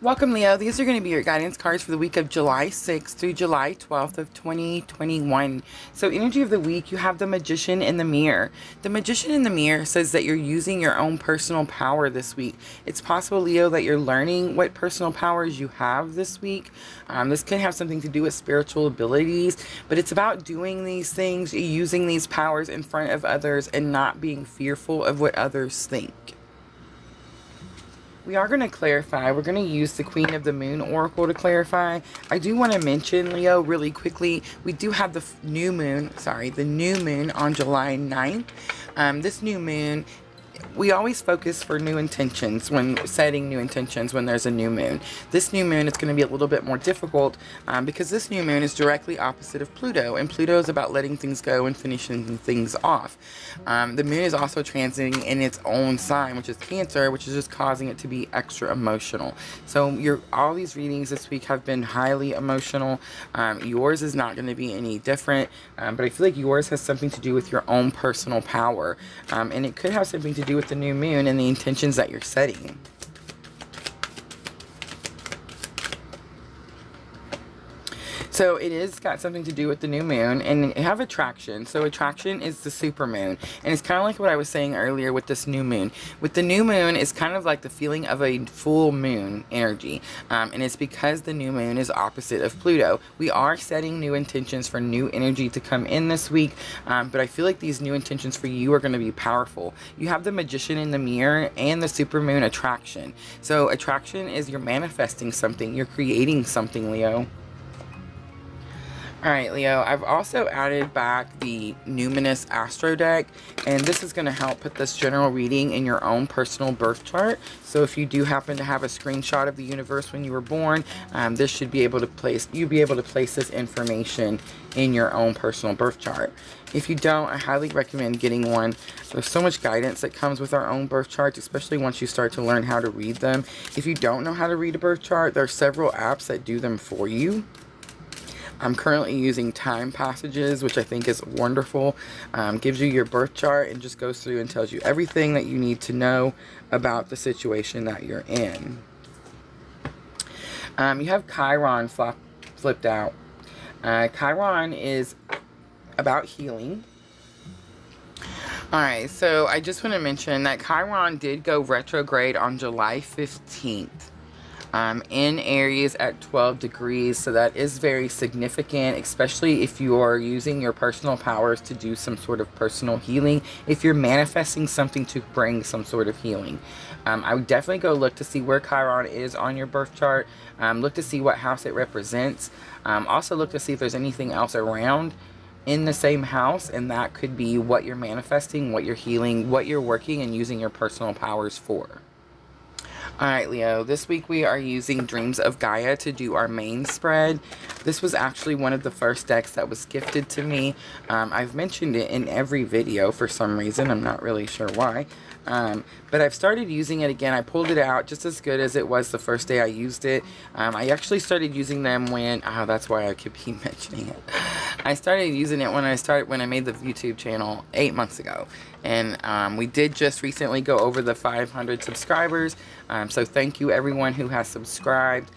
Welcome, Leo. These are going to be your guidance cards for the week of July 6th through July 12th of 2021. So energy of the week, you have the Magician in the Mirror. The Magician in the Mirror says that you're using your own personal power this week. It's possible, Leo, that you're learning what personal powers you have this week. This can have something to do with spiritual abilities, but it's about doing these things, using these powers in front of others and not being fearful of what others think. We are going to clarify. We're going to use the Queen of the Moon Oracle to clarify. I do want to mention, Leo, really quickly, we do have the new moon on July 9th. This new moon, we always focus for new intentions when setting new intentions when there's a new moon. This new moon is going to be a little bit more difficult because this new moon is directly opposite of Pluto, and Pluto is about letting things go and finishing things off. The moon is also transiting in its own sign, which is Cancer, which is just causing it to be extra emotional. So all these readings this week have been highly emotional. Yours is not going to be any different, but I feel like yours has something to do with your own personal power, and it could have something to do with the new moon and the intentions that you're setting. So it is got something to do with the new moon, and you have attraction. So attraction is the supermoon, and it's kind of like what I was saying earlier with this new moon. With the new moon, it's kind of like the feeling of a full moon energy, and it's because the new moon is opposite of Pluto. We are setting new intentions for new energy to come in this week, but I feel like these new intentions for you are going to be powerful. You have the Magician in the Mirror and the supermoon attraction. So attraction is you're manifesting something, you're creating something, Leo. Alright, Leo, I've also added back the Numinous Astro deck, and this is going to help put this general reading in your own personal birth chart. So if you do happen to have a screenshot of the universe when you were born, this should be able to place this information in your own personal birth chart. If you don't, I highly recommend getting one. There's so much guidance that comes with our own birth charts, especially once you start to learn how to read them. If you don't know how to read a birth chart, there are several apps that do them for you. I'm currently using Time Passages, which I think is wonderful. Gives you your birth chart and just goes through and tells you everything that you need to know about the situation that you're in. You have Chiron flipped out. Chiron is about healing. Alright, so I just want to mention that Chiron did go retrograde on July 15th. In Aries at 12 degrees, so that is very significant, especially if you are using your personal powers to do some sort of personal healing, if you're manifesting something to bring some sort of healing. I would definitely go look to see where Chiron is on your birth chart, look to see what house it represents, also look to see if there's anything else around in the same house, and that could be what you're manifesting, what you're healing, what you're working and using your personal powers for. Alright, Leo, this week we are using Dreams of Gaia to do our main spread. This was actually one of the first decks that was gifted to me. I've mentioned it in every video for some reason. I'm not really sure why. But I've started using it again. I pulled it out just as good as it was the first day I used it. I actually started using them when, that's why I keep mentioning it. I started using it when I made the YouTube channel 8 months ago. And we did just recently go over the 500 subscribers. So thank you everyone who has subscribed.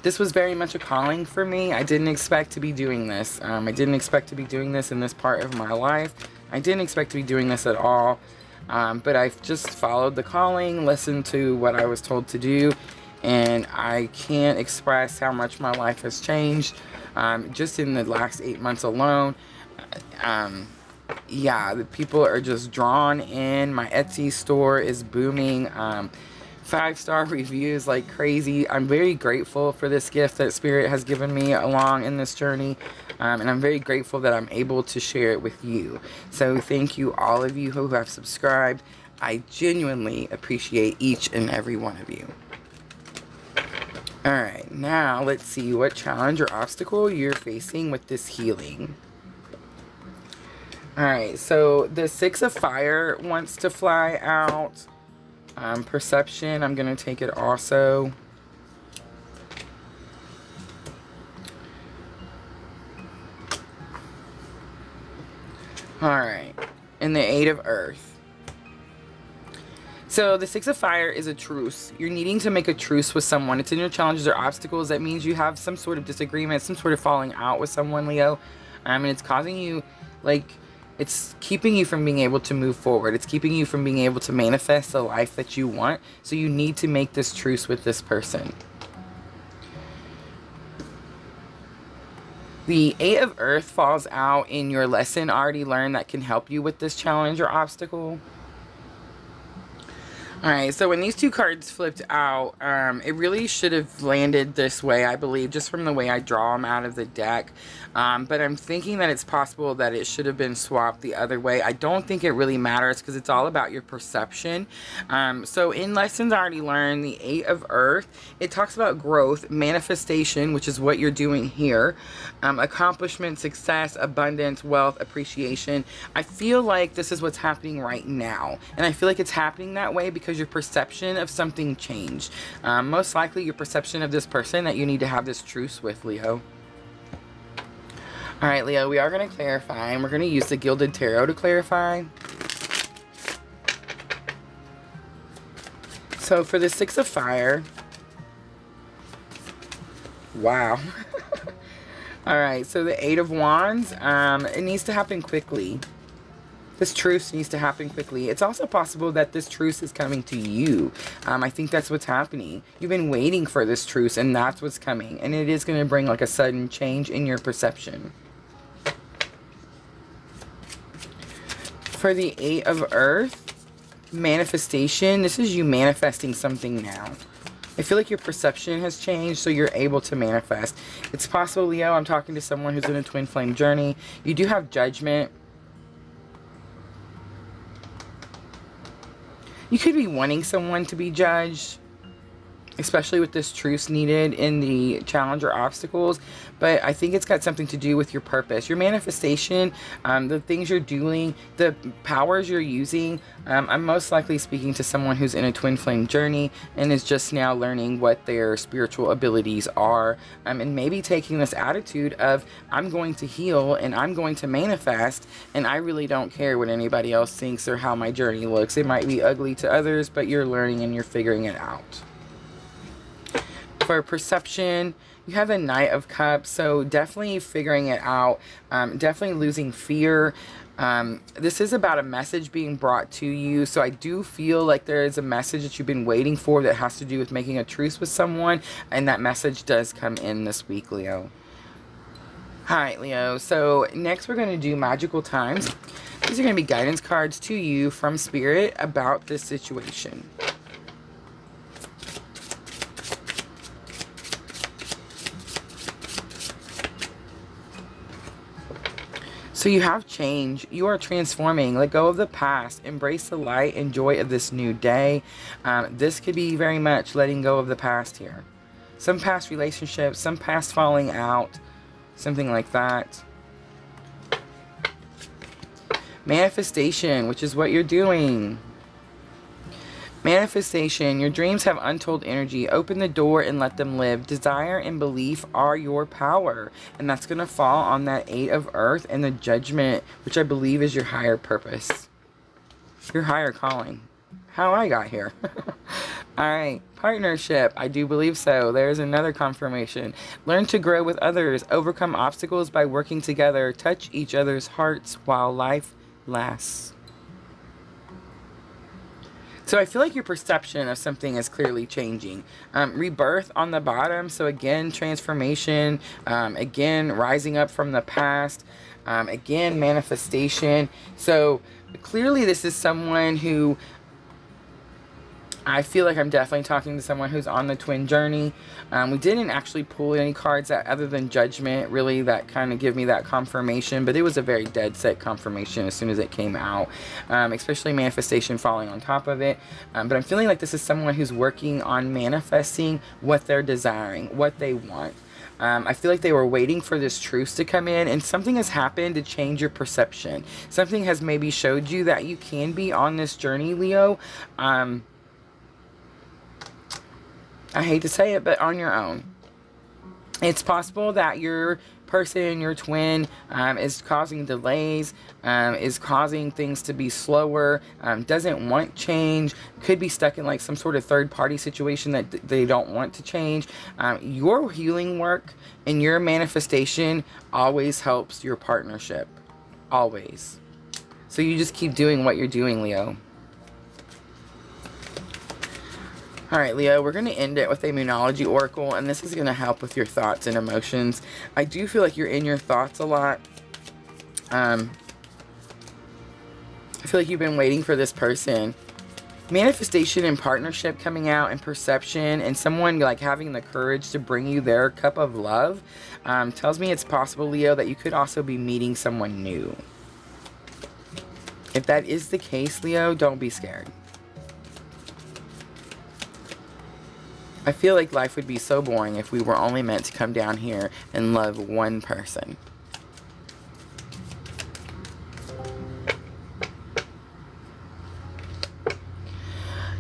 This was very much a calling for me. I didn't expect to be doing this. I didn't expect to be doing this in this part of my life. I didn't expect to be doing this at all. But I've just followed the calling, listened to what I was told to do, and I can't express how much my life has changed just in the last 8 months alone. Yeah, the people are just drawn in. My Etsy store is booming. 5-star reviews like crazy. I'm very grateful for this gift that Spirit has given me along in this journey, and I'm very grateful that I'm able to share it with you. So thank you all of you who have subscribed. I genuinely appreciate each and every one of you. Alright, now let's see what challenge or obstacle you're facing with this healing. Alright, so the 6 of Fire wants to fly out. Perception, I'm going to take it also. Alright, and the 8 of Earth. So the Six of Fire is a truce. You're needing to make a truce with someone. It's in your challenges or obstacles. That means you have some sort of disagreement, some sort of falling out with someone, Leo. And it's causing you, like, it's keeping you from being able to move forward. It's keeping you from being able to manifest the life that you want. So you need to make this truce with this person. The Eight of Earth falls out in your lesson already learned that can help you with this challenge or obstacle. Alright, so when these two cards flipped out, it really should have landed this way, I believe, just from the way I draw them out of the deck. But I'm thinking that it's possible that it should have been swapped the other way. I don't think it really matters because it's all about your perception. So in Lessons Already Learned, the Eight of Earth, it talks about growth, manifestation, which is what you're doing here, accomplishment, success, abundance, wealth, appreciation. I feel like this is what's happening right now. And I feel like it's happening that way because your perception of something changed. Most likely your perception of this person that you need to have this truce with, Leo. Alright, Leo, we are going to clarify, and we're going to use the Gilded Tarot to clarify. So for the Six of Fire, wow. Alright, so the Eight of Wands, it needs to happen quickly. This truce needs to happen quickly. It's also possible that this truce is coming to you. I think that's what's happening. You've been waiting for this truce, and that's what's coming. And it is going to bring like a sudden change in your perception. For the Eight of Earth, manifestation, this is you manifesting something now. I feel like your perception has changed, so you're able to manifest. It's possible, Leo, I'm talking to someone who's in a twin flame journey. You do have Judgment. You could be wanting someone to be judged, especially with this truce needed in the challenge or obstacles. But I think it's got something to do with your purpose, your manifestation, the things you're doing, the powers you're using. I'm most likely speaking to someone who's in a twin flame journey and is just now learning what their spiritual abilities are, and maybe taking this attitude of, I'm going to heal and I'm going to manifest, and I really don't care what anybody else thinks or how my journey looks. It might be ugly to others, but you're learning and you're figuring it out. For perception, you have the Knight of Cups, so definitely figuring it out, definitely losing fear. This is about a message being brought to you, so I do feel like there is a message that you've been waiting for that has to do with making a truce with someone, and that message does come in this week, Leo. Alright, Leo, so next we're going to do Magical Times. These are going to be guidance cards to you from Spirit about this situation. So you have change. You are transforming. Let go of the past. Embrace the light and joy of this new day. This could be very much letting go of the past here. Some past relationships, some past falling out, something like that. Manifestation, which is what you're doing. Manifestation, your dreams have untold energy. Open the door and let them live. Desire and belief are your power. And that's going to fall on that Eight of Earth and the Judgment, which I believe is your higher purpose. Your higher calling. How I got here. Alright, partnership. I do believe so. There's another confirmation. Learn to grow with others. Overcome obstacles by working together. Touch each other's hearts while life lasts. So I feel like your perception of something is clearly changing. Rebirth on the bottom. So again, transformation. Again, rising up from the past. Again, manifestation. So clearly this is someone who, I feel like I'm definitely talking to someone who's on the twin journey. We didn't actually pull any cards that, other than Judgment, really, that kind of give me that confirmation. But it was a very dead set confirmation as soon as it came out. Especially manifestation falling on top of it. But I'm feeling like this is someone who's working on manifesting what they're desiring, what they want. I feel like they were waiting for this truce to come in, and something has happened to change your perception. Something has maybe showed you that you can be on this journey, Leo. I hate to say it, but on your own. It's possible that you're person, your twin, is causing delays, is causing things to be slower, doesn't want change, could be stuck in like some sort of third party situation that they don't want to change. Your healing work and your manifestation always helps your partnership. Always. So you just keep doing what you're doing, Leo. All right, Leo, we're going to end it with a moonology oracle, and this is going to help with your thoughts and emotions. I do feel like you're in your thoughts a lot. I feel like you've been waiting for this person. Manifestation and partnership coming out, and perception, and someone like having the courage to bring you their cup of love tells me it's possible, Leo, that you could also be meeting someone new. If that is the case, Leo, don't be scared. I feel like life would be so boring if we were only meant to come down here and love one person.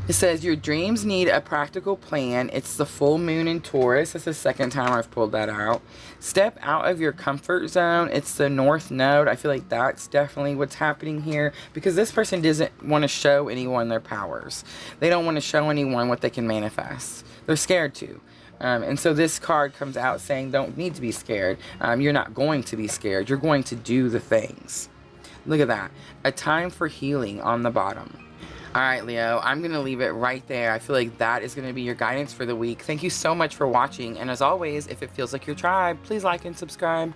It says your dreams need a practical plan. It's the full moon in Taurus. That's the second time I've pulled that out. Step out of your comfort zone. It's the North Node. I feel like that's definitely what's happening here, because this person doesn't want to show anyone their powers. They don't want to show anyone what they can manifest. They're scared to. And so this card comes out saying don't need to be scared. You're not going to be scared. You're going to do the things. Look at that. A time for healing on the bottom. All right, Leo, I'm going to leave it right there. I feel like that is going to be your guidance for the week. Thank you so much for watching. And as always, if it feels like your tribe, please like and subscribe.